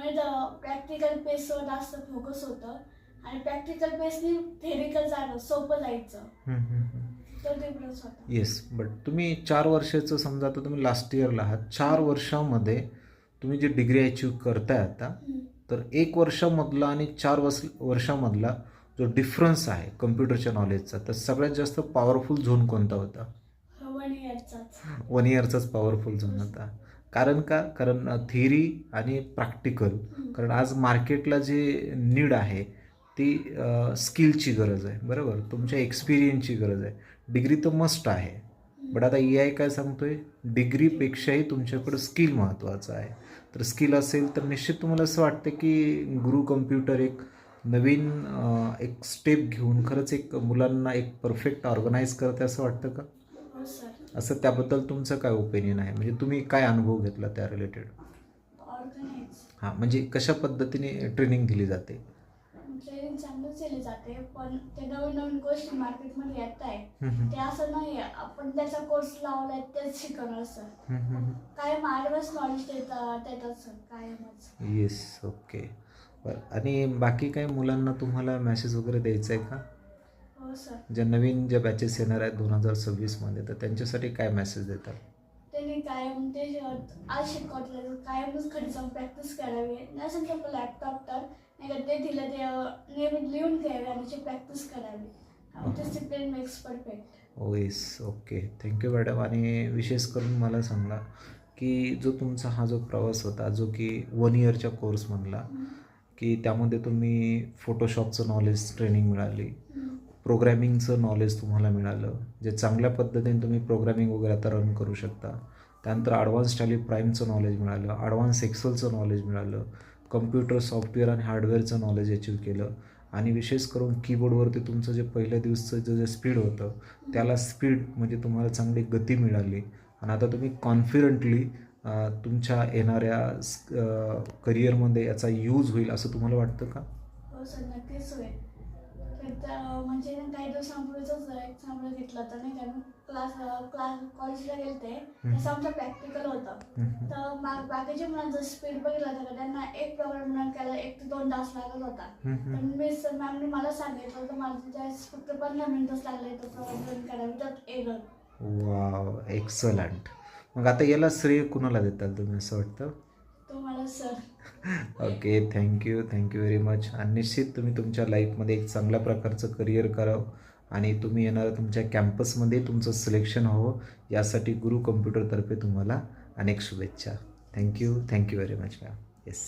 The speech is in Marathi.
म्हणजे प्रॅक्टिकल बेसवर जास्त फोकस होतं आणि प्रॅक्टिकल बेसनी थेरिकल जाणं सोपं जायचं. तो डिफरन्स होता. येस, बट तुम्ही 4 वर्षाचं समजा आता तुम्ही लास्ट इयरला आहात. 4 वर्षामध्ये तुम्ही जी डिग्री अचीव्ह करताय आता, तर 1 वर्षामधला आणि 4 वर्षामधला जो डिफरन्स आहे कम्प्युटरच्या नॉलेजचा, तर सगळ्यात जास्त पॉवरफुल झोन कोणता होता? 1 इयरचाच. 1 इयरचाच पॉवरफुल झोन होता. कारण का? कारण थिअरी आणि प्रॅक्टिकल. कारण आज मार्केटला जे नीड आहे ती स्किलची गरज आहे, बरोबर? तुमच्या एक्सपिरियन्सची गरज आहे. डिग्री तर मस्ट आहे, बट आता ए आय काय सांगतोय, डिग्रीपेक्षाही तुमच्याकडं स्किल महत्त्वाचं आहे. तर स्किल असेल तर निश्चित तुम्हाला असं वाटतं की गुरु कम्प्युटर एक नवीन एक स्टेप घेऊन खरंच एक मुलांना एक परफेक्ट ऑर्गनाईज करते असं वाटतं का? हो सर. असं त्याबद्दल तुमचं काय ओपिनियन आहे? म्हणजे तुम्ही काय अनुभव घेतला त्या रिलेटेड? ऑर्गनाइज हां, म्हणजे कशा पद्धतीने ट्रेनिंग दिली जाते? ट्रेनिंग चांगलंच केली जाते, पण ते नवीन नवीन गोष्टी मार्केटमध्ये येत आहे ते असं नाही आहे आपण त्याचा कोर्स लावलाय तेच शिकवणार सर. कायम ॲडव्हान्स नॉलेज देतात सर कायमच. Yes, okay. बरं, आणि बाकी काही मुलांना तुम्हाला मेसेज वगैरे द्यायचा आहे का? हो सर. ज्या नवीन ज्या बॅचेस येणार आहेत 2026मध्ये, तर त्यांच्यासाठी काय मेसेज देतात? त्यांनी कायम ते आज शिकवलं कायमच घरी जाऊन प्रॅक्टिस करावी. नसेल तर लॅपटॉप तर नाही का ते दिलं ते नेहमी लिहून घ्यावे आणि त्याची प्रॅक्टिस करावी. Discipline makes perfect. Oh yes, okay. Thank you madam. आणि विशेष करून मला सांगा की जो तुमचा हा जो प्रवास होता, जो की 1 इयरच्या कोर्समधला, की त्यामध्ये तुम्ही फोटोशॉपचं नॉलेज ट्रेनिंग मिळाली, प्रोग्रॅमिंगचं नॉलेज तुम्हाला मिळालं, जे चांगल्या पद्धतीने तुम्ही प्रोग्रॅमिंग वगैरे आता रन करू शकता. त्यानंतर ॲडव्हान्स टॅली प्राईमचं नॉलेज मिळालं, ॲडव्हान्स एक्सेलचं नॉलेज मिळालं, कम्प्युटर सॉफ्टवेअर आणि हार्डवेअरचं नॉलेज अचीव केलं. आणि विशेष करून कीबोर्डवरती तुमचं जे पहिल्या दिवसाचं जे स्पीड होतं त्याला स्पीड म्हणजे तुम्हाला चांगली गती मिळाली. आणि आता तुम्ही कॉन्फिडंटली तुमच्या येणाऱ्या करिअरमध्ये याचा यूज होईल असं तुम्हाला वाटतं का? हो सर, नक्कीच होईल. म्हणजे काही दिवसांपूर्वीच एक्झाम्पल घेतलं होतं नाही का, कॉलेजला गेलते तसं आमचं प्रॅक्टिकल होतं. तर बाकीच्या मुलांचं स्पीड बघितलं होतं का त्यांना एक प्रोग्राम रन करायला 1 ते 2 तास लागत होता. पण मॅमने मला सांगितलं होतं मला त्यावेळेस फक्त 15 मिनिटच लागले तो प्रोग्राम रन करायला विदाउट एरर. Wow, excellent. मग आता याला श्रेय कुणाला देताल तुम्ही असं वाटतं? तुम्हाला sir. Okay, thank you very much. आणि निश्चित तुम्ही तुमच्या लाईफमध्ये एक चांगल्या प्रकारचं करिअर करावं आणि तुम्ही येणाऱ्या तुमच्या कॅम्पसमध्ये तुमचं सिलेक्शन हवं यासाठी गुरु कम्प्युटरतर्फे तुम्हाला अनेक शुभेच्छा. Thank you very much ma'am. Yes.